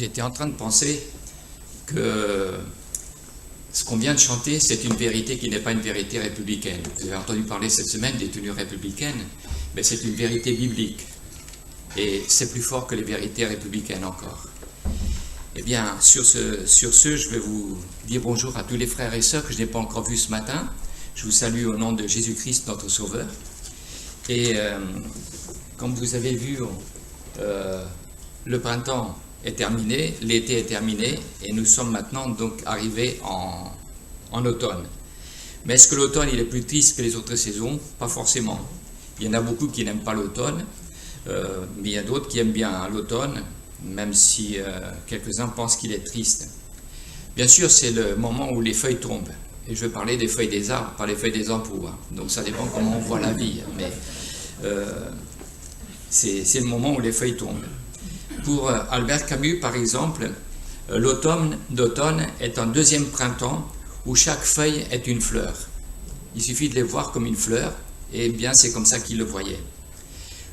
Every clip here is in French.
j'étais en train de penser que ce qu'on vient de chanter, c'est une vérité qui n'est pas une vérité républicaine. Vous avez entendu parler cette semaine des tenues républicaines, mais c'est une vérité biblique. Et c'est plus fort que les vérités républicaines encore. Eh bien, sur ce, je vais vous dire bonjour à tous les frères et sœurs que je n'ai pas encore vus ce matin. Je vous salue au nom de Jésus-Christ, notre Sauveur. Et comme vous avez vu, le printemps est terminé, l'été est terminé, et nous sommes maintenant donc arrivés en automne. Mais est-ce que l'automne il est plus triste que les autres saisons? Pas forcément. Il y en a beaucoup qui n'aiment pas l'automne, mais il y a d'autres qui aiment bien l'automne, même si quelques-uns pensent qu'il est triste. Bien sûr, c'est le moment où les feuilles tombent. Et je vais parler des feuilles des arbres, pas les feuilles des ampoules. Donc ça dépend comment on voit la vie. Mais c'est le moment où les feuilles tombent. Pour Albert Camus, par exemple, l'automne est un deuxième printemps où chaque feuille est une fleur. Il suffit de les voir comme une fleur, et bien c'est comme ça qu'il le voyait.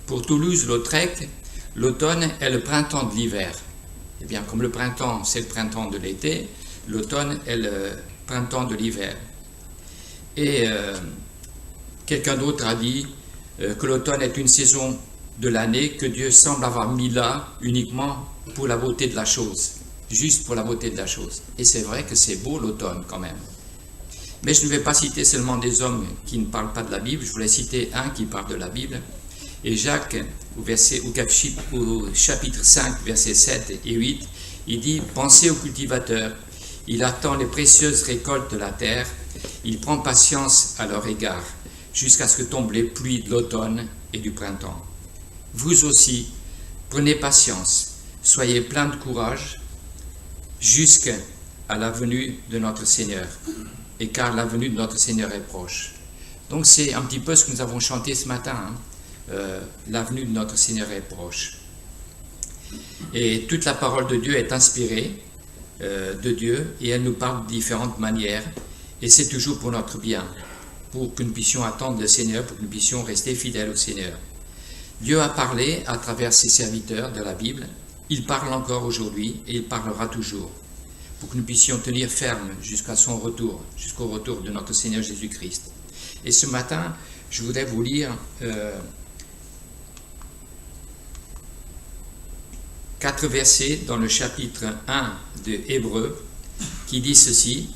Pour Toulouse-Lautrec, l'automne est le printemps de l'hiver. Et bien comme le printemps c'est le printemps de l'été, l'automne est le printemps de l'hiver. Et quelqu'un d'autre a dit que l'automne est une saison de l'année que Dieu semble avoir mis là uniquement pour la beauté de la chose, juste pour la beauté de la chose. Et c'est vrai que c'est beau l'automne quand même. Mais je ne vais pas citer seulement des hommes qui ne parlent pas de la Bible, je voulais citer un qui parle de la Bible. Et Jacques, au chapitre 5, versets 7 et 8, il dit « Pensez au cultivateur, il attend les précieuses récoltes de la terre, il prend patience à leur égard, jusqu'à ce que tombent les pluies de l'automne et du printemps. Vous aussi, prenez patience, soyez pleins de courage, jusqu'à la venue de notre Seigneur, et car la venue de notre Seigneur est proche. » Donc c'est un petit peu ce que nous avons chanté ce matin, la venue de notre Seigneur est proche. Et toute la parole de Dieu est inspirée de Dieu, et elle nous parle de différentes manières, et c'est toujours pour notre bien, pour que nous puissions attendre le Seigneur, pour que nous puissions rester fidèles au Seigneur. Dieu a parlé à travers ses serviteurs de la Bible, il parle encore aujourd'hui et il parlera toujours, pour que nous puissions tenir ferme jusqu'à son retour, jusqu'au retour de notre Seigneur Jésus-Christ. Et ce matin, je voudrais vous lire 4 versets dans le chapitre 1 de Hébreux, qui dit ceci: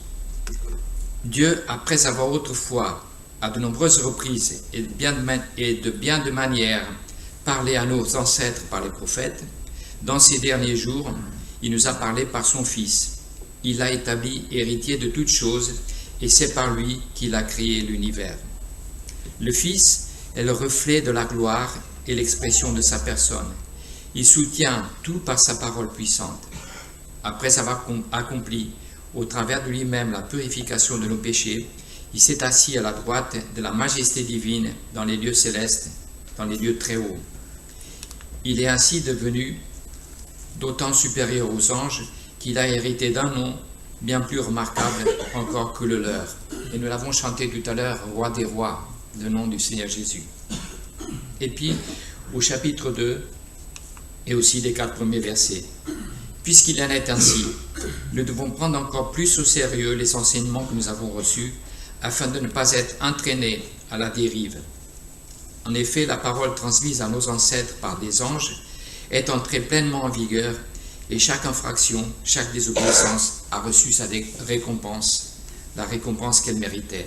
« Dieu, après avoir autrefois, à de nombreuses reprises et de bien de manières, parlé à nos ancêtres par les prophètes, dans ces derniers jours, il nous a parlé par son Fils. Il l'a établi héritier de toutes choses, et c'est par lui qu'il a créé l'univers. Le Fils est le reflet de la gloire et l'expression de sa personne. Il soutient tout par sa parole puissante. Après avoir accompli au travers de lui-même la purification de nos péchés, il s'est assis à la droite de la majesté divine dans les lieux célestes, dans les lieux très hauts. Il est ainsi devenu d'autant supérieur aux anges qu'il a hérité d'un nom bien plus remarquable encore que le leur. Et nous l'avons chanté tout à l'heure, Roi des rois, le nom du Seigneur Jésus. Et puis, au chapitre 2, et aussi les 4 premiers versets. Puisqu'il en est ainsi, nous devons prendre encore plus au sérieux les enseignements que nous avons reçus, afin de ne pas être entraînés à la dérive. En effet, la parole transmise à nos ancêtres par des anges est entrée pleinement en vigueur, et chaque infraction, chaque désobéissance a reçu sa récompense, la récompense qu'elle méritait.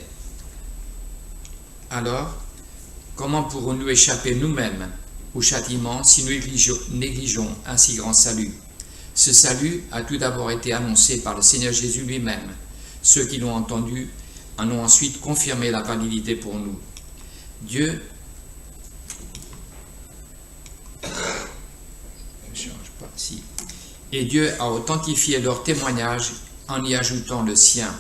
Alors, comment pourrons-nous échapper nous-mêmes au châtiment si nous négligeons un si grand salut? Ce salut a tout d'abord été annoncé par le Seigneur Jésus lui-même. Ceux qui l'ont entendu en ont ensuite confirmé la validité pour nous. Et Dieu a authentifié leur témoignage en y ajoutant le sien,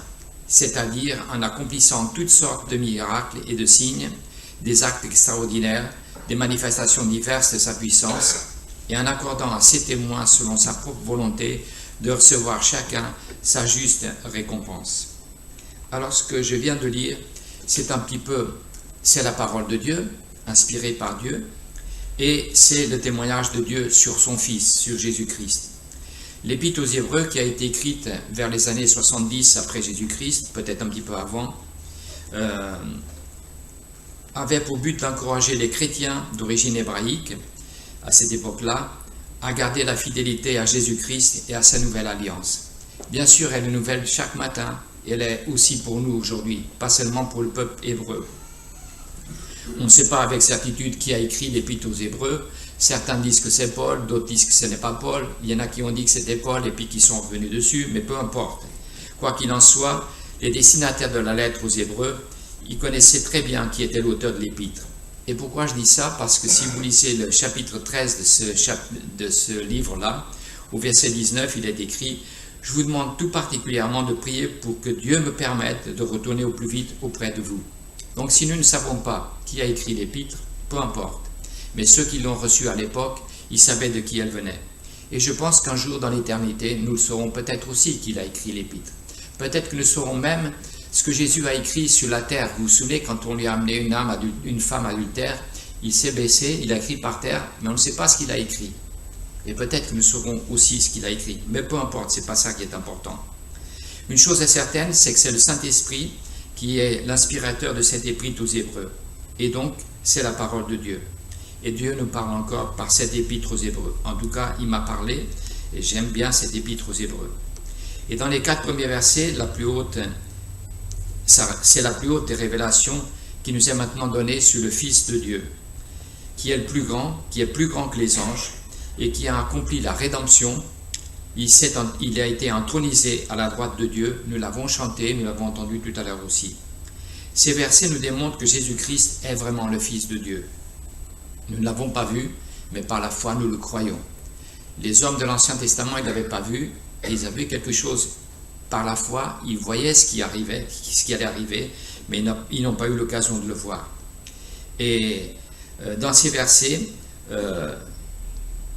c'est-à-dire en accomplissant toutes sortes de miracles et de signes, des actes extraordinaires, des manifestations diverses de sa puissance, et en accordant à ses témoins, selon sa propre volonté, de recevoir chacun sa juste récompense. Alors ce que je viens de lire, c'est la parole de Dieu, inspirée par Dieu, et c'est le témoignage de Dieu sur son Fils, sur Jésus-Christ. L'Épître aux Hébreux, qui a été écrite vers les années 70 après Jésus-Christ, peut-être un petit peu avant, avait pour but d'encourager les chrétiens d'origine hébraïque, à cette époque-là, à garder la fidélité à Jésus-Christ et à sa nouvelle alliance. Bien sûr, elle est nouvelle chaque matin, et elle est aussi pour nous aujourd'hui, pas seulement pour le peuple hébreu. On ne sait pas avec certitude qui a écrit l'Épître aux Hébreux. Certains disent que c'est Paul, d'autres disent que ce n'est pas Paul. Il y en a qui ont dit que c'était Paul et puis qui sont revenus dessus, mais peu importe. Quoi qu'il en soit, les destinataires de la lettre aux Hébreux, ils connaissaient très bien qui était l'auteur de l'Épître. Et pourquoi je dis ça? Parce que si vous lisez le chapitre 13 de ce livre-là, au verset 19, il est écrit « Je vous demande tout particulièrement de prier pour que Dieu me permette de retourner au plus vite auprès de vous. » Donc si nous ne savons pas qui a écrit l'Épître, peu importe. Mais ceux qui l'ont reçue à l'époque, ils savaient de qui elle venait. Et je pense qu'un jour dans l'éternité, nous le saurons peut-être aussi qu'il a écrit l'Épître. Peut-être que nous saurons même ce que Jésus a écrit sur la terre. Vous vous souvenez, quand on lui a amené une femme adultère, il s'est baissé, il a écrit par terre, mais on ne sait pas ce qu'il a écrit. Et peut-être que nous saurons aussi ce qu'il a écrit. Mais peu importe, c'est pas ça qui est important. Une chose est certaine, c'est que c'est le Saint-Esprit qui est l'inspirateur de cette épître aux Hébreux. Et donc, c'est la parole de Dieu. Et Dieu nous parle encore par cette épître aux Hébreux. En tout cas, il m'a parlé, et j'aime bien cette épître aux Hébreux. Et dans les 4 premiers versets, c'est la plus haute des révélations qui nous est maintenant donnée sur le Fils de Dieu, qui est le plus grand, qui est plus grand que les anges, et qui a accompli la rédemption. Il a été intronisé à la droite de Dieu. Nous l'avons chanté, nous l'avons entendu tout à l'heure aussi. Ces versets nous démontrent que Jésus-Christ est vraiment le Fils de Dieu. Nous ne l'avons pas vu, mais par la foi, nous le croyons. Les hommes de l'Ancien Testament, ils ne l'avaient pas vu, et ils avaient quelque chose. Par la foi, ils voyaient ce qui allait arriver, mais ils n'ont pas eu l'occasion de le voir. Et dans ces versets,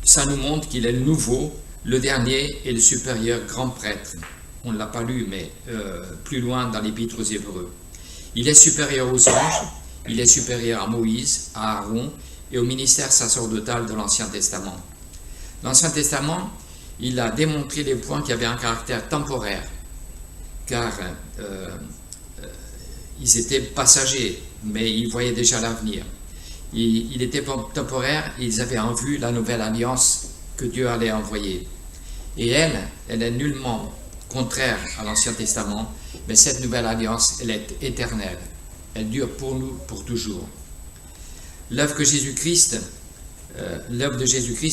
ça nous montre qu'il est le nouveau, le dernier et le supérieur grand prêtre. On ne l'a pas lu, mais plus loin dans l'Épître aux Hébreux. Il est supérieur aux anges, il est supérieur à Moïse, à Aaron et au ministère sacerdotal de l'Ancien Testament. L'Ancien Testament, il a démontré les points qui avaient un caractère temporaire, car ils étaient passagers, mais ils voyaient déjà l'avenir. Il était temporaire, ils avaient en vue la nouvelle alliance que Dieu allait envoyer. Et elle est nullement contraire à l'Ancien Testament, mais cette nouvelle alliance, elle est éternelle. Elle dure pour nous, pour toujours. L'œuvre de Jésus-Christ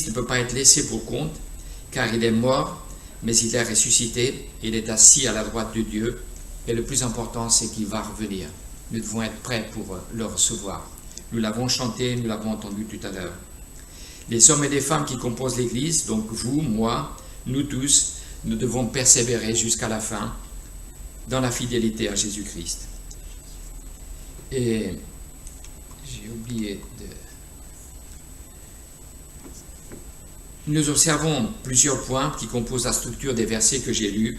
ne peut pas être laissée pour compte, car il est mort, mais il est ressuscité, il est assis à la droite de Dieu, et le plus important, c'est qu'il va revenir. Nous devons être prêts pour le recevoir. Nous l'avons chanté, nous l'avons entendu tout à l'heure. Les hommes et les femmes qui composent l'Église, donc vous, moi, nous tous, nous devons persévérer jusqu'à la fin dans la fidélité à Jésus-Christ. Et j'ai oublié de... Nous observons plusieurs points qui composent la structure des versets que j'ai lus,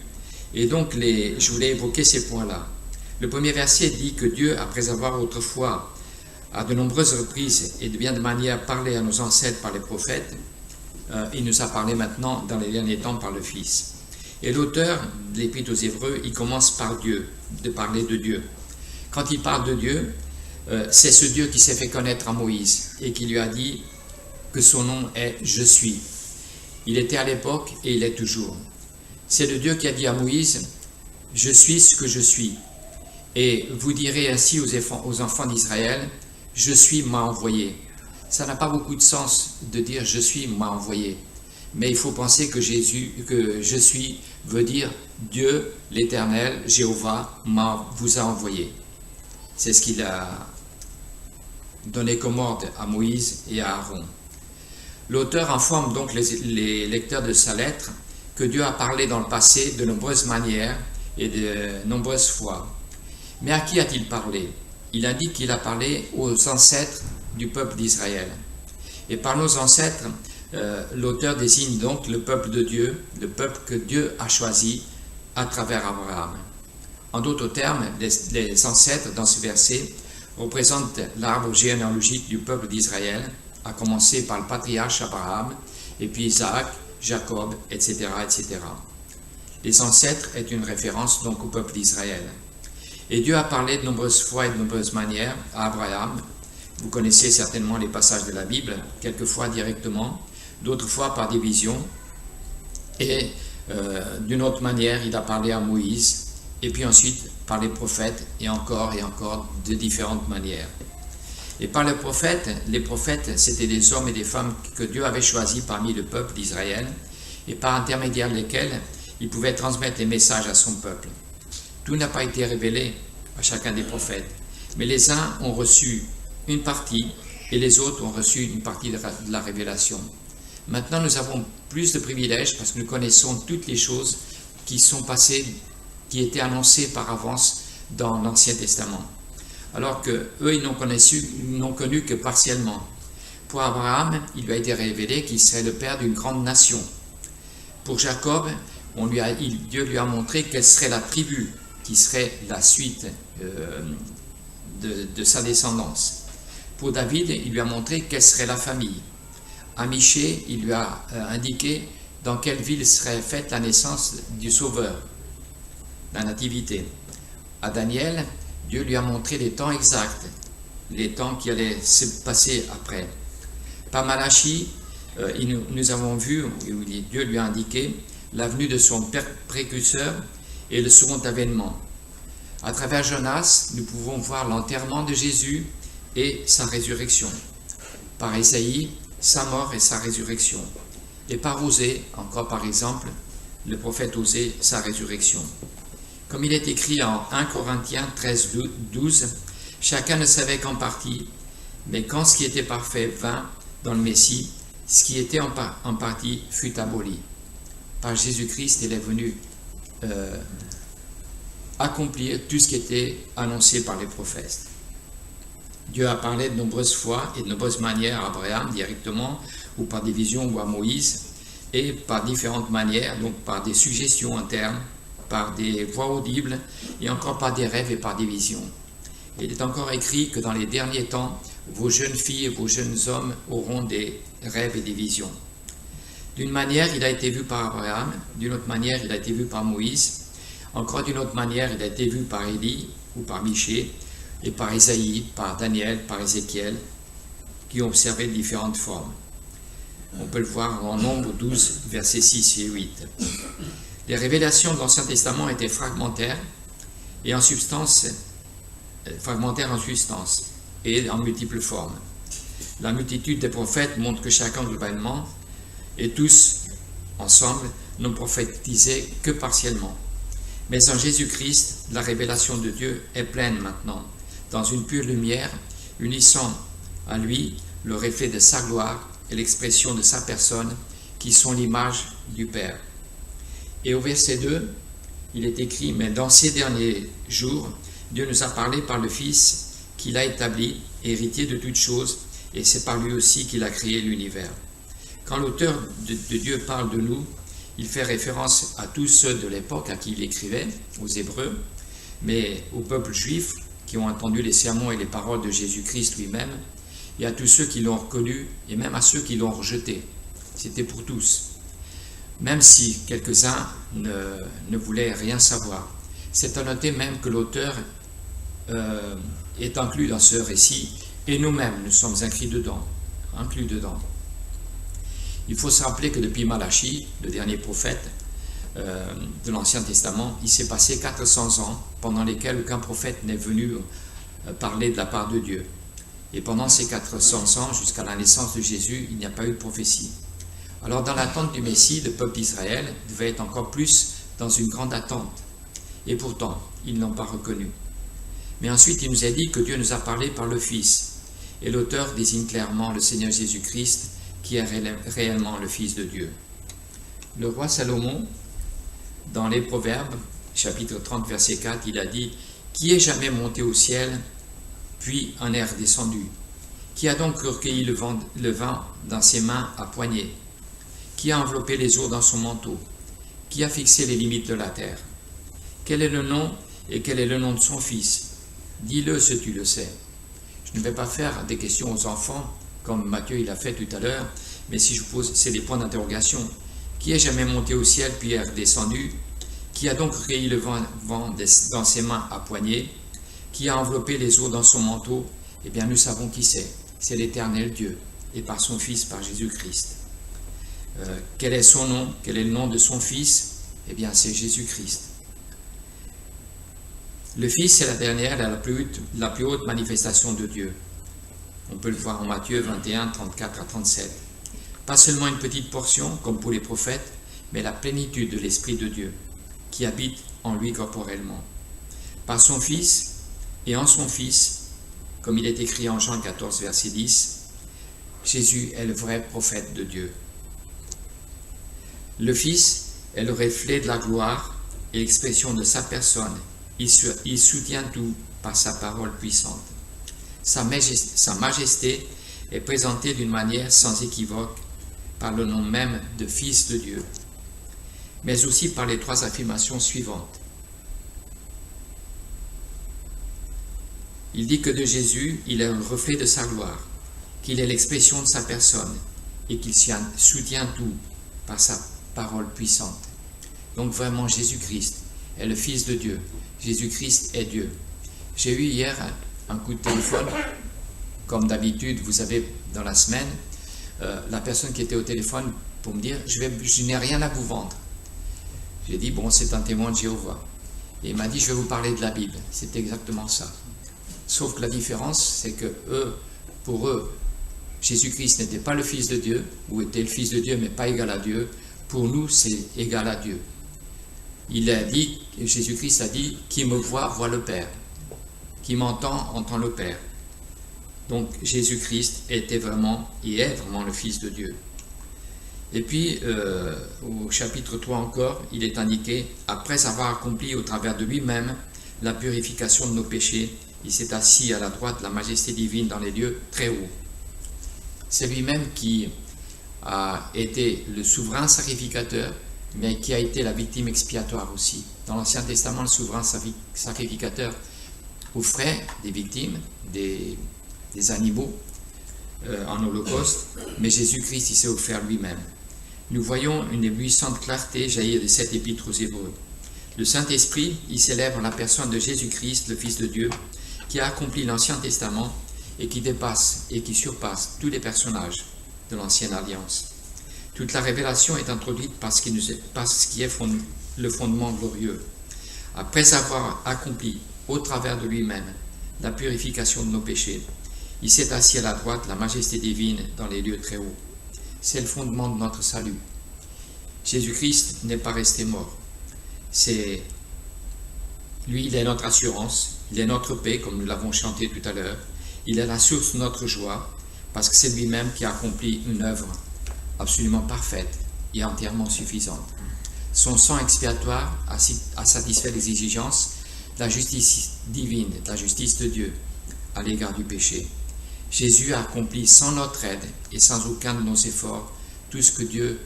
et donc je voulais évoquer ces points-là. Le premier verset dit que Dieu, après avoir autrefois, à de nombreuses reprises et de bien de manière, parlé à nos ancêtres par les prophètes, il nous a parlé maintenant, dans les derniers temps, par le Fils. Et l'auteur de l'Épître aux Hébreux, il commence par Dieu, de parler de Dieu. Quand il parle de Dieu, c'est ce Dieu qui s'est fait connaître à Moïse et qui lui a dit que son nom est « Je suis ». Il était à l'époque et il est toujours. C'est le Dieu qui a dit à Moïse « Je suis ce que je suis ». Et vous direz ainsi aux enfants d'Israël « Je suis m'a envoyé ». Ça n'a pas beaucoup de sens de dire « Je suis m'a envoyé ». Mais il faut penser que je suis veut dire Dieu, l'Éternel, Jéhovah, vous a envoyé. C'est ce qu'il a donné comme ordre à Moïse et à Aaron. L'auteur informe donc les lecteurs de sa lettre que Dieu a parlé dans le passé de nombreuses manières et de nombreuses fois. Mais à qui a-t-il parlé? Il indique qu'il a parlé aux ancêtres du peuple d'Israël. Et par nos ancêtres, l'auteur désigne donc le peuple de Dieu, le peuple que Dieu a choisi à travers Abraham. En d'autres termes, les ancêtres dans ce verset représentent l'arbre généalogique du peuple d'Israël, à commencer par le patriarche Abraham, et puis Isaac, Jacob, etc., etc. Les ancêtres est une référence donc au peuple d'Israël. Et Dieu a parlé de nombreuses fois et de nombreuses manières à Abraham. Vous connaissez certainement les passages de la Bible, quelquefois directement, d'autres fois par des visions. Et d'une autre manière, il a parlé à Moïse, et puis ensuite par les prophètes, et encore de différentes manières. Et par les prophètes, c'était des hommes et des femmes que Dieu avait choisis parmi le peuple d'Israël, et par intermédiaire desquels il pouvait transmettre les messages à son peuple. Tout n'a pas été révélé à chacun des prophètes, mais les uns ont reçu une partie, et les autres ont reçu une partie de la révélation. Maintenant, nous avons plus de privilèges parce que nous connaissons toutes les choses qui sont passées, qui étaient annoncées par avance dans l'Ancien Testament. Alors que eux, ils n'ont connu que partiellement. Pour Abraham, il lui a été révélé qu'il serait le père d'une grande nation. Pour Jacob, Dieu lui a montré quelle serait la tribu qui serait la suite de sa descendance. Pour David, il lui a montré quelle serait la famille. À Michée, il lui a indiqué dans quelle ville serait faite la naissance du Sauveur, la nativité. À Daniel, Dieu lui a montré les temps exacts, les temps qui allaient se passer après. Par Malachie, nous avons vu, Dieu lui a indiqué la venue de son précurseur et le second avènement. À travers Jonas, nous pouvons voir l'enterrement de Jésus et sa résurrection. Par Ésaïe, sa mort et sa résurrection. Et par Osée, encore par exemple, le prophète Osée, sa résurrection. Comme il est écrit en 1 Corinthiens 13, 12, « Chacun ne savait qu'en partie, mais quand ce qui était parfait vint dans le Messie, ce qui était en partie fut aboli. » Par Jésus-Christ, il est venu accomplir tout ce qui était annoncé par les prophètes. Dieu a parlé de nombreuses fois et de nombreuses manières à Abraham directement, ou par des visions, ou à Moïse, et par différentes manières, donc par des suggestions internes, par des voix audibles, et encore par des rêves et par des visions. Il est encore écrit que dans les derniers temps, vos jeunes filles et vos jeunes hommes auront des rêves et des visions. D'une manière, il a été vu par Abraham, d'une autre manière, il a été vu par Moïse, encore d'une autre manière, il a été vu par Élie ou par Michée, et par Isaïe, par Daniel, par Ézéchiel, qui ont observé différentes formes. On peut le voir en Nombre 12, versets 6 et 8. Les révélations de l'Ancien Testament étaient fragmentaires et en substance et en multiples formes. La multitude des prophètes montre que chacun globalement et tous ensemble n'ont prophétisé que partiellement. Mais en Jésus-Christ, la révélation de Dieu est pleine maintenant, dans une pure lumière, unissant à lui le reflet de sa gloire et l'expression de sa personne, qui sont l'image du Père. Et au verset 2, il est écrit « Mais dans ces derniers jours, Dieu nous a parlé par le Fils qu'il a établi, héritier de toutes choses, et c'est par lui aussi qu'il a créé l'univers. » Quand l'auteur de Dieu parle de nous, il fait référence à tous ceux de l'époque à qui il écrivait, aux Hébreux, mais au peuple juif qui ont entendu les sermons et les paroles de Jésus-Christ lui-même, et à tous ceux qui l'ont reconnu, et même à ceux qui l'ont rejeté. C'était pour tous. Même si quelques-uns ne voulaient rien savoir. C'est à noter même que l'auteur est inclus dans ce récit, et nous-mêmes, nous sommes inclus dedans. Il faut se rappeler que depuis Malachie, le dernier prophète de l'Ancien Testament, il s'est passé 400 ans pendant lesquels aucun prophète n'est venu parler de la part de Dieu. Et pendant ces 400 ans, jusqu'à la naissance de Jésus, il n'y a pas eu de prophétie. Alors dans l'attente du Messie, le peuple d'Israël devait être encore plus dans une grande attente. Et pourtant, ils ne l'ont pas reconnu. Mais ensuite, il nous est dit que Dieu nous a parlé par le Fils. Et l'auteur désigne clairement le Seigneur Jésus-Christ, qui est réellement le Fils de Dieu. Le roi Salomon, dans les Proverbes, chapitre 30, verset 4, il a dit « Qui est jamais monté au ciel, puis en est redescendu? Qui a donc recueilli le vent dans ses mains à poignée? Qui a enveloppé les eaux dans son manteau? Qui a fixé les limites de la terre? Quel est le nom et quel est le nom de son fils? Dis-le si tu le sais. » Je ne vais pas faire des questions aux enfants, comme Matthieu il a fait tout à l'heure, mais si je pose, c'est des points d'interrogation. Qui est jamais monté au ciel puis est redescendu? Qui a donc recueilli le vent dans ses mains à poignée? Qui a enveloppé les eaux dans son manteau? Eh bien, nous savons qui c'est. C'est l'Éternel Dieu, et par son Fils, par Jésus-Christ. Quel est son nom? Quel est le nom de son Fils? Eh bien, c'est Jésus-Christ. Le Fils, c'est la dernière, la plus haute manifestation de Dieu. On peut le voir en Matthieu 21, 34 à 37. Pas seulement une petite portion, comme pour les prophètes, mais la plénitude de l'Esprit de Dieu, qui habite en lui corporellement. Par son Fils et en son Fils, comme il est écrit en Jean 14, verset 10, Jésus est le vrai prophète de Dieu. Le Fils est le reflet de la gloire et l'expression de sa personne. Il soutient tout par sa parole puissante. Sa majesté est présentée d'une manière sans équivoque par le nom même de Fils de Dieu, mais aussi par les trois affirmations suivantes. Il dit que de Jésus, il est un reflet de sa gloire, qu'il est l'expression de sa personne et qu'il soutient tout par sa parole puissante. Donc vraiment, Jésus-Christ est le Fils de Dieu. Jésus-Christ est Dieu. J'ai eu hier un coup de téléphone. Comme d'habitude, vous savez, dans la semaine, la personne qui était au téléphone pour me dire « je n'ai rien à vous vendre ». J'ai dit « bon, c'est un témoin de Jéhovah ». Et il m'a dit « je vais vous parler de la Bible ». C'est exactement ça. Sauf que la différence, c'est que pour eux, Jésus-Christ n'était pas le Fils de Dieu, ou était le Fils de Dieu, mais pas égal à Dieu. Pour nous, c'est égal à Dieu. Jésus-Christ a dit, qui me voit le Père. Qui m'entend, entend le Père. Donc Jésus-Christ était vraiment, et est vraiment le Fils de Dieu. Et puis, au chapitre 3 encore, il est indiqué, après avoir accompli au travers de lui-même la purification de nos péchés, il s'est assis à la droite de la majesté divine dans les lieux très hauts. C'est lui-même qui a été le souverain sacrificateur, mais qui a été la victime expiatoire aussi. Dans l'Ancien Testament, le souverain sacrificateur offrait des victimes, des animaux en holocauste, mais Jésus-Christ, il s'est offert lui-même. Nous voyons une éblouissante clarté jaillir de cette épître aux Hébreux. Le Saint-Esprit, il célèbre la personne de Jésus-Christ, le Fils de Dieu, qui a accompli l'Ancien Testament et qui dépasse et qui surpasse tous les personnages de l'Ancienne Alliance. Toute la révélation est introduite par ce qui est le fondement glorieux. Après avoir accompli au travers de lui-même la purification de nos péchés, il s'est assis à la droite de la majesté divine dans les lieux très hauts. C'est le fondement de notre salut. Jésus-Christ n'est pas resté mort. Lui, il est notre assurance, il est notre paix, comme nous l'avons chanté tout à l'heure. Il est la source de notre joie, parce que c'est lui-même qui a accompli une œuvre absolument parfaite et entièrement suffisante. Son sang expiatoire a satisfait les exigences de la justice divine, de la justice de Dieu à l'égard du péché. Jésus a accompli sans notre aide et sans aucun de nos efforts tout ce que Dieu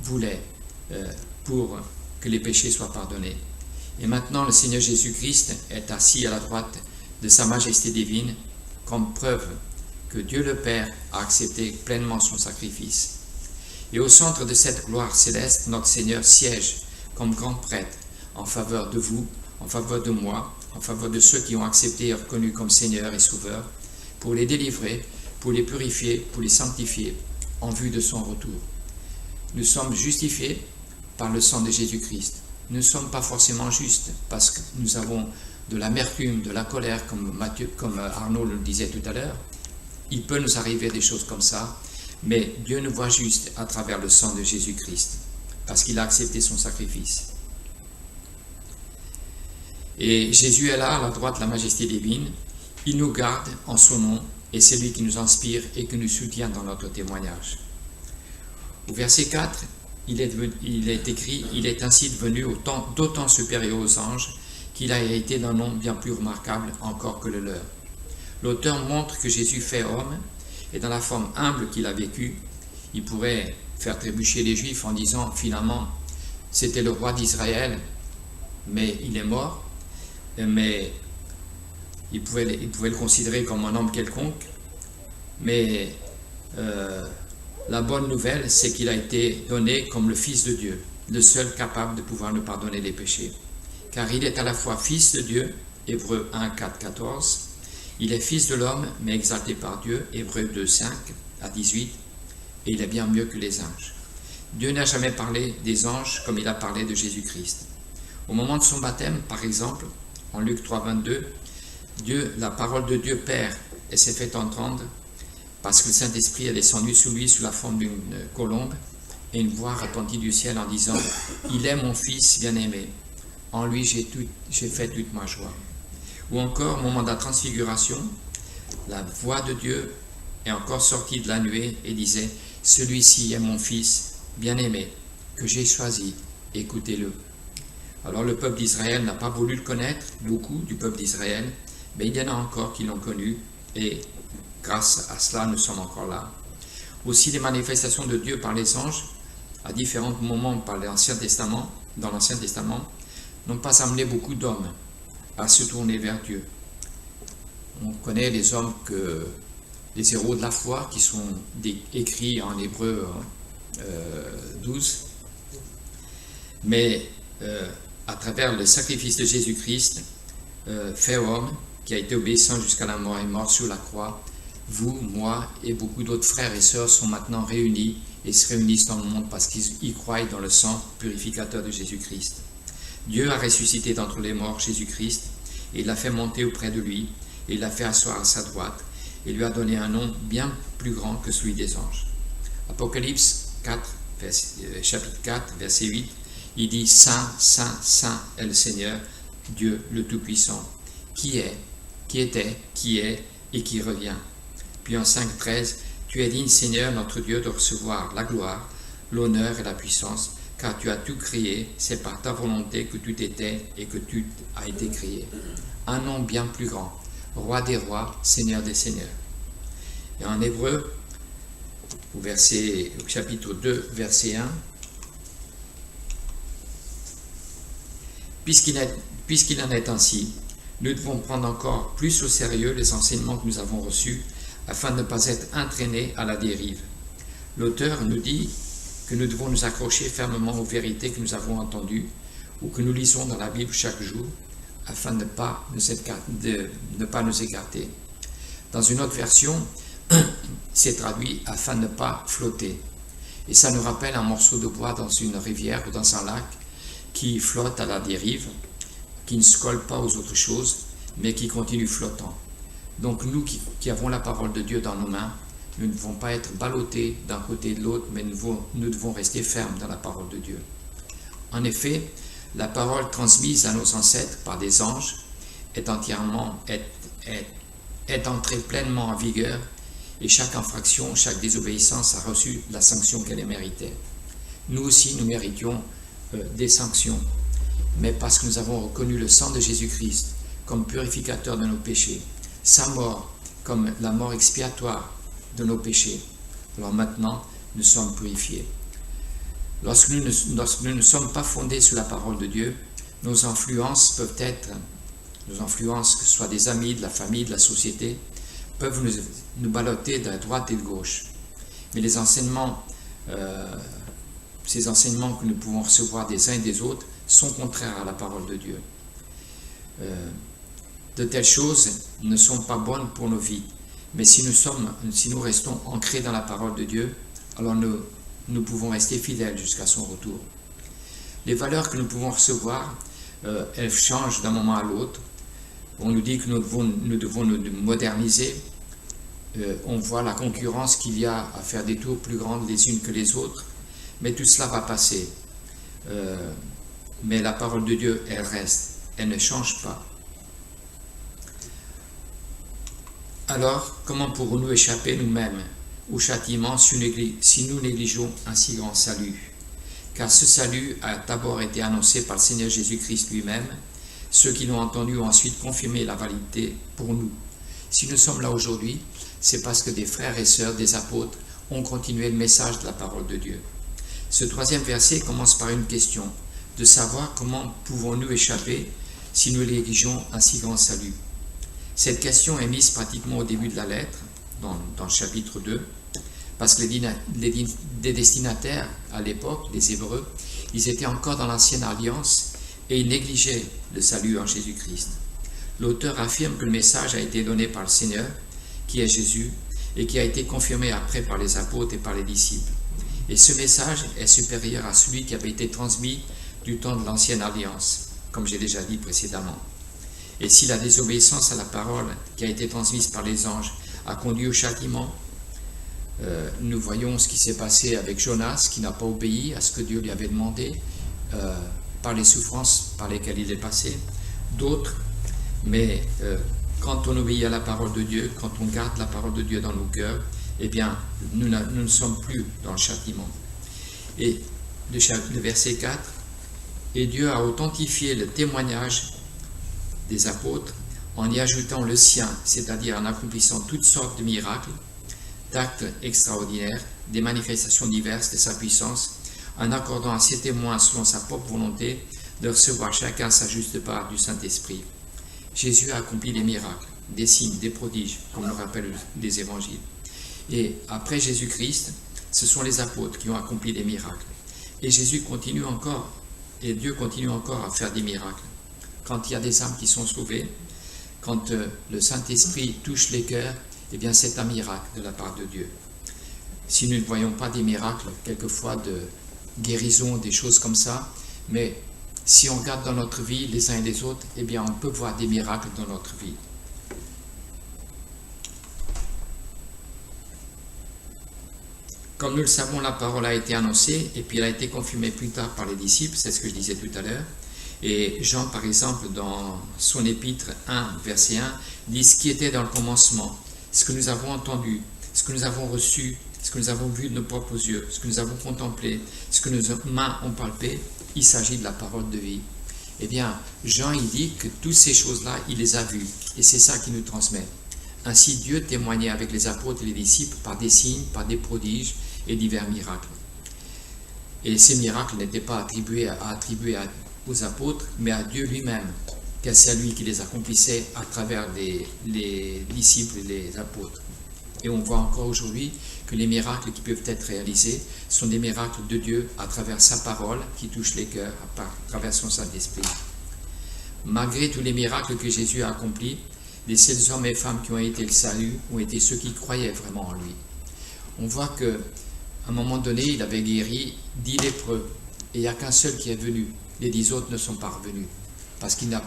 voulait pour que les péchés soient pardonnés. Et maintenant, le Seigneur Jésus-Christ est assis à la droite de sa majesté divine comme preuve que Dieu le Père a accepté pleinement son sacrifice. Et au centre de cette gloire céleste, notre Seigneur siège comme grand prêtre en faveur de vous, en faveur de moi, en faveur de ceux qui ont accepté et reconnu comme Seigneur et Sauveur, pour les délivrer, pour les purifier, pour les sanctifier, en vue de son retour. Nous sommes justifiés par le sang de Jésus-Christ. Nous ne sommes pas forcément justes parce que nous avons de l'amertume, de la colère, comme Arnaud le disait tout à l'heure. Il peut nous arriver des choses comme ça, mais Dieu nous voit juste à travers le sang de Jésus-Christ, parce qu'il a accepté son sacrifice. Et Jésus est là, à la droite de la majesté divine. Il nous garde en son nom, et c'est lui qui nous inspire et qui nous soutient dans notre témoignage. Au verset 4, il est écrit « Il est ainsi devenu d'autant supérieur aux anges qu'il a hérité d'un nom bien plus remarquable encore que le leur. » L'auteur montre que Jésus fait homme, et dans la forme humble qu'il a vécue, il pourrait faire trébucher les Juifs en disant finalement c'était le roi d'Israël, mais il est mort, mais il pouvait le considérer comme un homme quelconque, mais La bonne nouvelle, c'est qu'il a été donné comme le Fils de Dieu, le seul capable de pouvoir nous pardonner les péchés. Car il est à la fois Fils de Dieu, Hébreux 1, 4, 14. Il est Fils de l'homme, mais exalté par Dieu, Hébreux 2, 5 à 18. Et il est bien mieux que les anges. Dieu n'a jamais parlé des anges comme il a parlé de Jésus-Christ. Au moment de son baptême, par exemple, en Luc 3, 22, la parole de Dieu Père, elle s'est fait entendre parce que le Saint-Esprit est descendu sur lui sous la forme d'une colombe, et une voix retentit du ciel en disant « Il est mon Fils bien-aimé, en lui j'ai fait toute ma joie. » Ou encore, au moment de la transfiguration, la voix de Dieu est encore sortie de la nuée et disait « Celui-ci est mon Fils bien-aimé, que j'ai choisi, écoutez-le. » Alors le peuple d'Israël n'a pas voulu le connaître, beaucoup du peuple d'Israël, mais il y en a encore qui l'ont connu, et grâce à cela, nous sommes encore là. Aussi, les manifestations de Dieu par les anges, à différents moments dans l'Ancien Testament, n'ont pas amené beaucoup d'hommes à se tourner vers Dieu. On connaît les hommes les héros de la foi qui sont écrits en Hébreux 12, mais à travers le sacrifice de Jésus-Christ, fait homme, qui a été obéissant jusqu'à la mort et mort sur la croix, vous, moi et beaucoup d'autres frères et sœurs sont maintenant réunis et se réunissent dans le monde parce qu'ils croient dans le sang purificateur de Jésus-Christ. Dieu a ressuscité d'entre les morts Jésus-Christ et l'a fait monter auprès de lui et l'a fait asseoir à sa droite et lui a donné un nom bien plus grand que celui des anges. Apocalypse 4, chapitre 4, verset 8, il dit « Saint, Saint, Saint est le Seigneur, Dieu le Tout-Puissant, qui est, qui était, qui est et qui revient. » Puis en 5.13, « Tu es digne, Seigneur, notre Dieu, de recevoir la gloire, l'honneur et la puissance, car tu as tout créé, c'est par ta volonté que tout était et que tout a été créé. » Un nom bien plus grand, Roi des rois, Seigneur des seigneurs. Et en Hébreu, au chapitre 2, verset 1, Puisqu'il en est ainsi, nous devons prendre encore plus au sérieux les enseignements que nous avons reçus afin de ne pas être entraînés à la dérive. L'auteur nous dit que nous devons nous accrocher fermement aux vérités que nous avons entendues ou que nous lisons dans la Bible chaque jour afin de ne pas nous écarter. Dans une autre version, c'est traduit afin de ne pas flotter. Et ça nous rappelle un morceau de bois dans une rivière ou dans un lac qui flotte à la dérive, qui ne se colle pas aux autres choses, mais qui continue flottant. Donc nous qui avons la parole de Dieu dans nos mains, nous ne devons pas être ballottés d'un côté et de l'autre, mais nous devons rester fermes dans la parole de Dieu. En effet, la parole transmise à nos ancêtres par des anges est entrée pleinement en vigueur, et chaque infraction, chaque désobéissance a reçu la sanction qu'elle méritait. Nous aussi, nous méritions des sanctions, mais parce que nous avons reconnu le sang de Jésus-Christ comme purificateur de nos péchés, sa mort comme la mort expiatoire de nos péchés, alors maintenant nous sommes purifiés. Lorsque nous ne sommes pas fondés sur la parole de Dieu, nos influences peuvent être, que ce soit des amis, de la famille, de la société, peuvent nous ballotter de la droite et de gauche. Mais ces enseignements que nous pouvons recevoir des uns et des autres sont contraires à la parole de Dieu. De telles choses ne sont pas bonnes pour nos vies, mais si nous restons ancrés dans la parole de Dieu, alors nous pouvons rester fidèles jusqu'à son retour. Les valeurs que nous pouvons recevoir, elles changent d'un moment à l'autre. On nous dit que nous devons nous moderniser. On voit la concurrence qu'il y a à faire des tours plus grandes les unes que les autres, mais tout cela va passer. Mais la parole de Dieu, elle reste, elle ne change pas. Alors, comment pourrons-nous échapper nous-mêmes au châtiment si nous négligeons un si grand salut? Car ce salut a d'abord été annoncé par le Seigneur Jésus-Christ lui-même. Ceux qui l'ont entendu ont ensuite confirmé la validité pour nous. Si nous sommes là aujourd'hui, c'est parce que des frères et sœurs, des apôtres, ont continué le message de la parole de Dieu. Ce troisième verset commence par une question, de savoir comment pouvons-nous échapper si nous négligeons un si grand salut. Cette question est mise pratiquement au début de la lettre, dans le chapitre 2, Parce que les destinataires, à l'époque, les Hébreux, ils étaient encore dans l'ancienne alliance et ils négligeaient le salut en Jésus-Christ. L'auteur affirme que le message a été donné par le Seigneur, qui est Jésus, et qui a été confirmé après par les apôtres et par les disciples. Et ce message est supérieur à celui qui avait été transmis du temps de l'ancienne alliance, comme j'ai déjà dit précédemment. Et si la désobéissance à la parole qui a été transmise par les anges a conduit au châtiment, nous voyons ce qui s'est passé avec Jonas, qui n'a pas obéi à ce que Dieu lui avait demandé, par les souffrances par lesquelles il est passé. D'autres, mais quand on obéit à la parole de Dieu, quand on garde la parole de Dieu dans nos cœurs, eh bien, nous ne sommes plus dans le châtiment. Et le verset 4, « Et Dieu a authentifié le témoignage des apôtres en y ajoutant le sien, c'est-à-dire en accomplissant toutes sortes de miracles, d'actes extraordinaires, des manifestations diverses de sa puissance, en accordant à ses témoins selon sa propre volonté de recevoir chacun sa juste part du Saint-Esprit. » Jésus a accompli des miracles, des signes, des prodiges, comme le rappellent les évangiles. Et après Jésus-Christ, ce sont les apôtres qui ont accompli des miracles. Et Jésus continue encore, et Dieu continue encore à faire des miracles. Quand il y a des âmes qui sont sauvées, quand le Saint-Esprit touche les cœurs, eh bien c'est un miracle de la part de Dieu. Si nous ne voyons pas des miracles, quelquefois de guérison, des choses comme ça, mais si on regarde dans notre vie les uns et les autres, eh bien on peut voir des miracles dans notre vie. Comme nous le savons, la parole a été annoncée et puis elle a été confirmée plus tard par les disciples, c'est ce que je disais tout à l'heure. Et Jean, par exemple, dans son épître 1, verset 1, dit ce qui était dans le commencement, ce que nous avons entendu, ce que nous avons reçu, ce que nous avons vu de nos propres yeux, ce que nous avons contemplé, ce que nos mains ont palpé, il s'agit de la parole de vie. Eh bien, Jean, il dit que toutes ces choses-là, il les a vues, et c'est ça qu'il nous transmet. Ainsi, Dieu témoignait avec les apôtres et les disciples par des signes, par des prodiges et divers miracles. Et ces miracles n'étaient pas attribués aux apôtres, mais à Dieu lui-même, car c'est à lui qui les accomplissait à travers les disciples et les apôtres. Et on voit encore aujourd'hui que les miracles qui peuvent être réalisés sont des miracles de Dieu à travers sa parole qui touche les cœurs, à travers son Saint-Esprit. Malgré tous les miracles que Jésus a accomplis, les seuls hommes et femmes qui ont été le salut ont été ceux qui croyaient vraiment en lui. On voit qu'à un moment donné, il avait guéri 10 lépreux, et il n'y a qu'un seul qui est venu. Les 10 autres ne sont pas revenus, parce qu'ils n'ont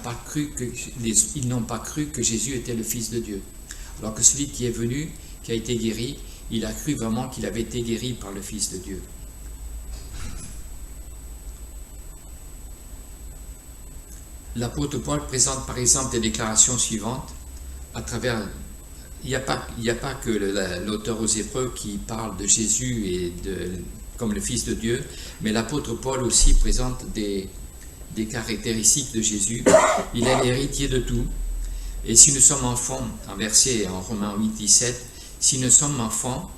pas cru que Jésus était le Fils de Dieu. Alors que celui qui est venu, qui a été guéri, il a cru vraiment qu'il avait été guéri par le Fils de Dieu. L'apôtre Paul présente par exemple des déclarations suivantes à travers... Il n'y a pas que l'auteur aux Hébreux qui parle de Jésus comme le Fils de Dieu, mais l'apôtre Paul aussi présente des caractéristiques de Jésus. Il est l'héritier de tout. Et si nous sommes enfants, un verset en Romains 8, 17, si nous sommes enfants,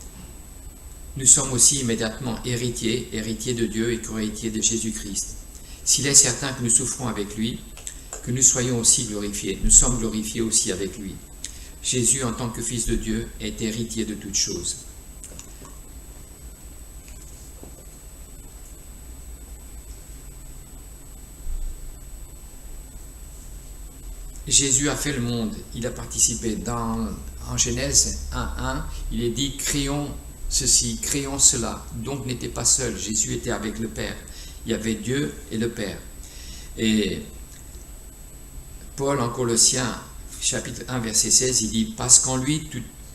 nous sommes aussi immédiatement héritiers de Dieu et co-héritiers de Jésus-Christ. S'il est certain que nous souffrons avec lui, que nous soyons aussi glorifiés, nous sommes glorifiés aussi avec lui. Jésus, en tant que Fils de Dieu, est héritier de toutes choses. Jésus a fait le monde, il a participé. En Genèse 1.1, il est dit « créons ceci, créons cela ». Donc n'était pas seul, Jésus était avec le Père. Il y avait Dieu et le Père. Et Paul, en Colossiens, chapitre 1, verset 16, il dit « Parce qu'en lui,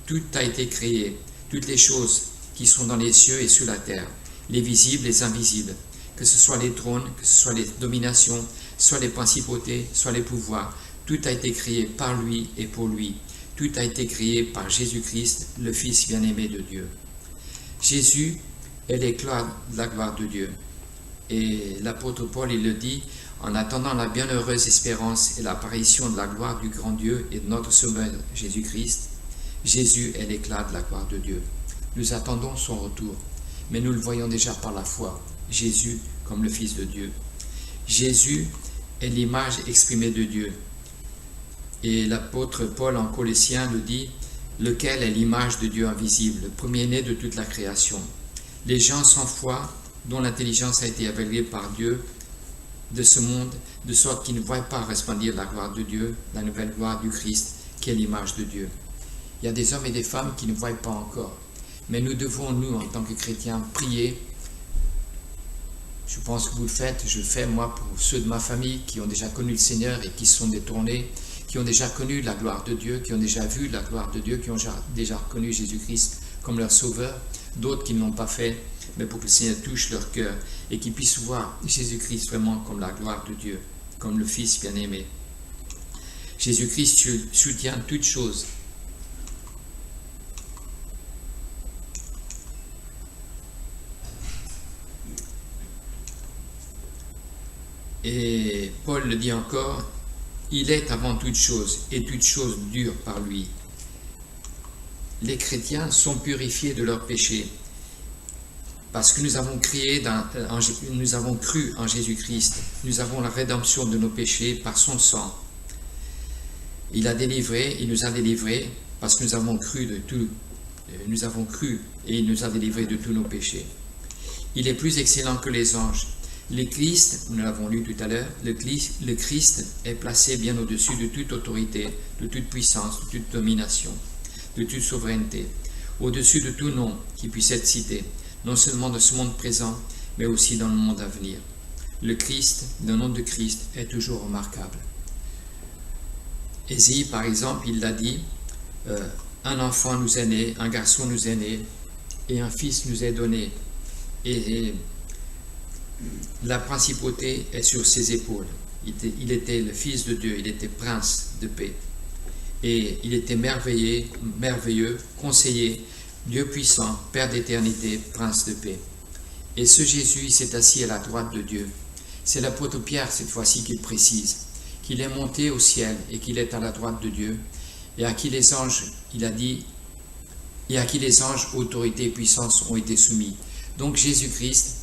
tout a été créé, toutes les choses qui sont dans les cieux et sous la terre, les visibles, les invisibles, que ce soit les trônes, que ce soit les dominations, soit les principautés, soit les pouvoirs. Tout a été créé par lui et pour lui. Tout a été créé par Jésus-Christ, le Fils bien-aimé de Dieu. » Jésus est l'éclat de la gloire de Dieu. Et l'apôtre Paul, il le dit, en attendant la bienheureuse espérance et l'apparition de la gloire du grand Dieu et de notre Sauveur Jésus-Christ, Jésus est l'éclat de la gloire de Dieu. Nous attendons son retour, mais nous le voyons déjà par la foi, Jésus comme le Fils de Dieu. Jésus est l'image exprimée de Dieu. Et l'apôtre Paul en Colossiens le dit, lequel est l'image de Dieu invisible, le premier-né de toute la création. Les gens sans foi, dont l'intelligence a été aveuglée par Dieu de ce monde, de sorte qu'ils ne voient pas resplendir la gloire de Dieu, la nouvelle gloire du Christ, qui est l'image de Dieu. Il y a des hommes et des femmes qui ne voient pas encore. Mais nous devons, nous, en tant que chrétiens, prier. Je pense que vous le faites, je le fais, moi, pour ceux de ma famille qui ont déjà connu le Seigneur et qui se sont détournés, qui ont déjà connu la gloire de Dieu, qui ont déjà vu la gloire de Dieu, qui ont déjà reconnu Jésus-Christ comme leur sauveur, d'autres qui ne l'ont pas fait, mais pour que le Seigneur touche leur cœur et qu'ils puissent voir Jésus-Christ vraiment comme la gloire de Dieu, comme le Fils bien-aimé. Jésus-Christ soutient toutes choses. Et Paul le dit encore, il est avant toute chose, et toute chose dure par lui. Les chrétiens sont purifiés de leurs péchés, parce que nous avons cru en Jésus-Christ, nous avons la rédemption de nos péchés par son sang. Il nous a délivrés, parce que nous avons cru et il nous a délivrés de tous nos péchés. Il est plus excellent que les anges. Le Christ, nous l'avons lu tout à l'heure, le Christ est placé bien au-dessus de toute autorité, de toute puissance, de toute domination, de toute souveraineté, au-dessus de tout nom qui puisse être cité, non seulement dans ce monde présent, mais aussi dans le monde à venir. Le nom de Christ est toujours remarquable. Ésaïe, par exemple, il l'a dit, un enfant nous est né, un garçon nous est né, et un fils nous est donné. Et la principauté est sur ses épaules. Il était le Fils de Dieu, il était prince de paix. Et il était merveilleux, conseiller, Dieu puissant, Père d'éternité, prince de paix. Et ce Jésus, il s'est assis à la droite de Dieu. C'est l'apôtre Pierre, cette fois-ci, qu'il précise, qu'il est monté au ciel et qu'il est à la droite de Dieu, et à qui les anges, il a dit, et à qui les anges, autorité et puissance ont été soumis. Donc Jésus-Christ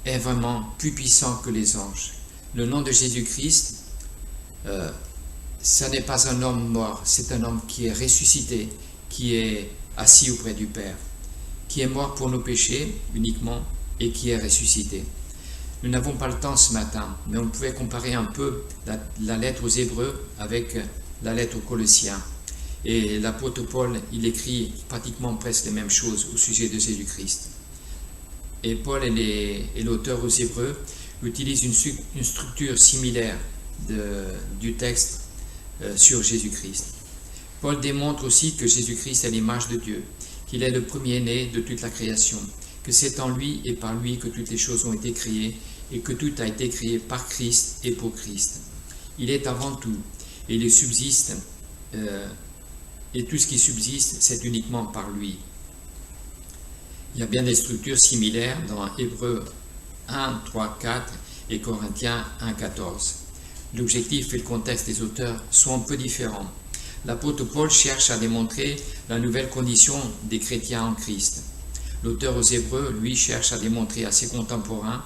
est vraiment plus puissant que les anges. Le nom de Jésus-Christ, ce n'est pas un homme mort, c'est un homme qui est ressuscité, qui est assis auprès du Père, qui est mort pour nos péchés uniquement et qui est ressuscité. Nous n'avons pas le temps ce matin, mais on pouvait comparer un peu la lettre aux Hébreux avec la lettre aux Colossiens. Et l'apôtre Paul, il écrit pratiquement presque les mêmes choses au sujet de Jésus-Christ. Et Paul et l'auteur aux Hébreux utilisent une structure similaire du texte sur Jésus-Christ. Paul démontre aussi que Jésus-Christ est l'image de Dieu, qu'il est le premier-né de toute la création, que c'est en lui et par lui que toutes les choses ont été créées et que tout a été créé par Christ et pour Christ. Il est avant tout et il subsiste, et tout ce qui subsiste, c'est uniquement par lui. Il y a bien des structures similaires dans Hébreux 1, 3, 4 et Corinthiens 1, 14. L'objectif et le contexte des auteurs sont un peu différents. L'apôtre Paul cherche à démontrer la nouvelle condition des chrétiens en Christ. L'auteur aux Hébreux, lui, cherche à démontrer à ses contemporains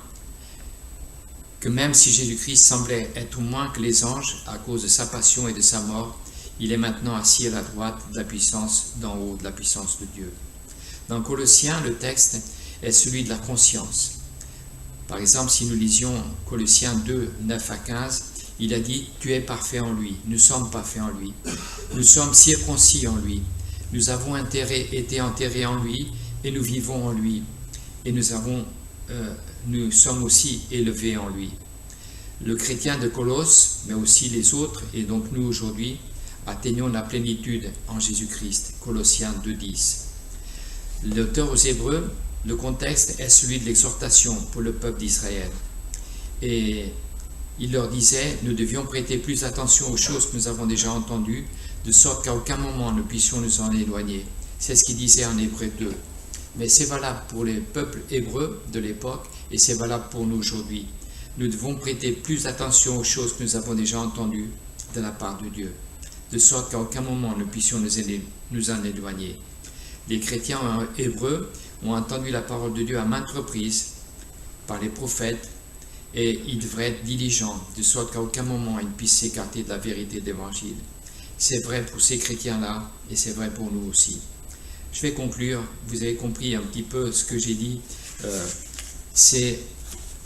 que même si Jésus-Christ semblait être moins que les anges à cause de sa passion et de sa mort, il est maintenant assis à la droite de la puissance d'en haut, de la puissance de Dieu. Dans Colossiens, le texte est celui de la conscience. Par exemple, si nous lisions Colossiens 2, 9 à 15, il a dit « Tu es parfait en lui, nous sommes parfaits en lui, nous sommes circoncis en lui, nous avons été enterrés en lui et nous vivons en lui, et nous sommes aussi élevés en lui. » Le chrétien de Colosse, mais aussi les autres, et donc nous aujourd'hui, atteignons la plénitude en Jésus-Christ. Colossiens 2, 10. L'auteur aux Hébreux, le contexte est celui de l'exhortation pour le peuple d'Israël. Et il leur disait, nous devions prêter plus attention aux choses que nous avons déjà entendues, de sorte qu'à aucun moment nous puissions nous en éloigner. C'est ce qu'il disait en Hébreux 2. Mais c'est valable pour les peuples hébreux de l'époque et c'est valable pour nous aujourd'hui. Nous devons prêter plus attention aux choses que nous avons déjà entendues de la part de Dieu, de sorte qu'à aucun moment nous puissions nous en éloigner. Les chrétiens hébreux ont entendu la parole de Dieu à maintes reprises par les prophètes et ils devraient être diligents, de sorte qu'à aucun moment ils puissent s'écarter de la vérité de l'Évangile. C'est vrai pour ces chrétiens-là et c'est vrai pour nous aussi. Je vais conclure. Vous avez compris un petit peu ce que j'ai dit. C'est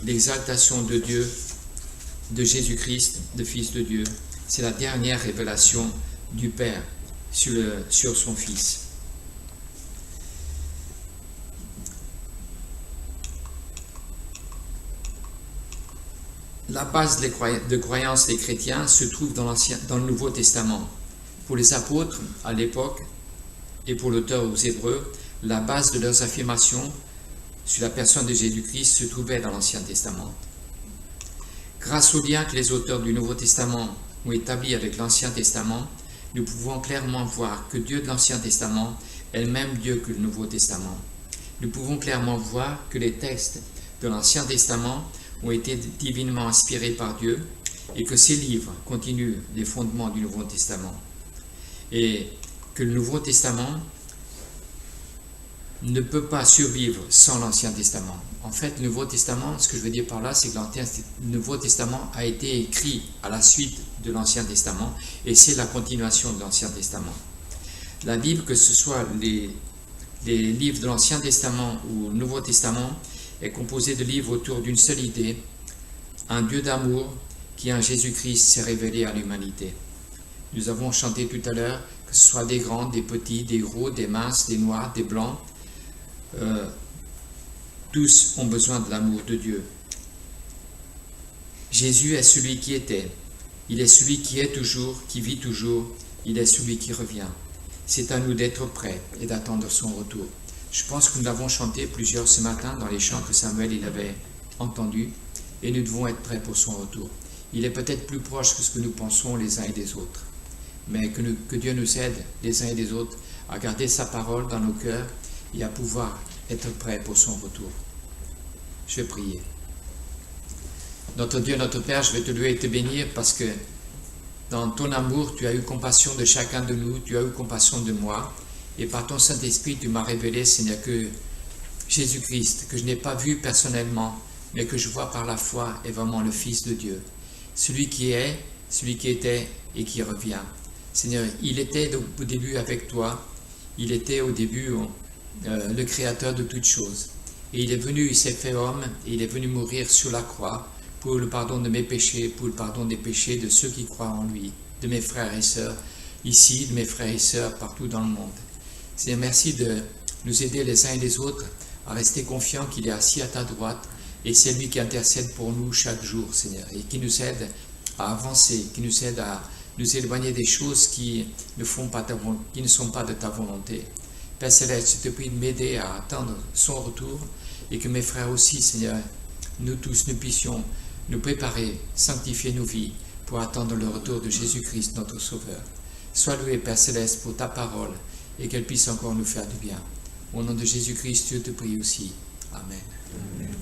l'exaltation de Dieu, de Jésus-Christ, le Fils de Dieu. C'est la dernière révélation du Père sur son Fils. La base de croyance des chrétiens se trouve dans le Nouveau Testament. Pour les apôtres, à l'époque, et pour l'auteur aux Hébreux, la base de leurs affirmations sur la personne de Jésus-Christ se trouvait dans l'Ancien Testament. Grâce au lien que les auteurs du Nouveau Testament ont établi avec l'Ancien Testament, nous pouvons clairement voir que Dieu de l'Ancien Testament est le même Dieu que le Nouveau Testament. Nous pouvons clairement voir que les textes de l'Ancien Testament ont été divinement inspirés par Dieu et que ces livres continuent les fondements du Nouveau Testament. Et que le Nouveau Testament ne peut pas survivre sans l'Ancien Testament. En fait, le Nouveau Testament, ce que je veux dire par là, c'est que le Nouveau Testament a été écrit à la suite de l'Ancien Testament et c'est la continuation de l'Ancien Testament. La Bible, que ce soit les livres de l'Ancien Testament ou le Nouveau Testament, est composée de livres autour d'une seule idée, un Dieu d'amour qui en Jésus-Christ s'est révélé à l'humanité. Nous avons chanté tout à l'heure, que ce soit des grands, des petits, des gros, des minces, des noirs, des blancs, tous ont besoin de l'amour de Dieu. Jésus est celui qui était, il est celui qui est toujours, qui vit toujours, il est celui qui revient. C'est à nous d'être prêts et d'attendre son retour. Je pense que nous l'avons chanté plusieurs ce matin dans les chants que Samuel il avait entendus et nous devons être prêts pour son retour. Il est peut-être plus proche que ce que nous pensons les uns et des autres, mais que Dieu nous aide les uns et les autres à garder sa parole dans nos cœurs et à pouvoir être prêts pour son retour. Je vais prier. Notre Dieu, notre Père, je vais te louer et te bénir parce que dans ton amour, tu as eu compassion de chacun de nous, tu as eu compassion de moi. Et par ton Saint-Esprit, tu m'as révélé, Seigneur, que Jésus-Christ, que je n'ai pas vu personnellement, mais que je vois par la foi, est vraiment le Fils de Dieu. Celui qui est, celui qui était et qui revient. Seigneur, il était au début avec toi, il était au début le Créateur de toutes choses. Et il est venu, il s'est fait homme, et il est venu mourir sur la croix pour le pardon de mes péchés, pour le pardon des péchés de ceux qui croient en lui, de mes frères et sœurs ici, de mes frères et sœurs partout dans le monde. Seigneur, merci de nous aider les uns et les autres à rester confiants qu'il est assis à ta droite et c'est lui qui intercède pour nous chaque jour, Seigneur, et qui nous aide à avancer, qui nous aide à nous éloigner des choses qui ne sont pas de ta volonté. Père Céleste, je te prie de m'aider à attendre son retour et que mes frères aussi, Seigneur, nous tous, nous puissions nous préparer, sanctifier nos vies pour attendre le retour de Jésus-Christ, notre Sauveur. Sois loué, Père Céleste, pour ta parole et qu'elle puisse encore nous faire du bien. Au nom de Jésus-Christ, je te prie aussi. Amen. Amen.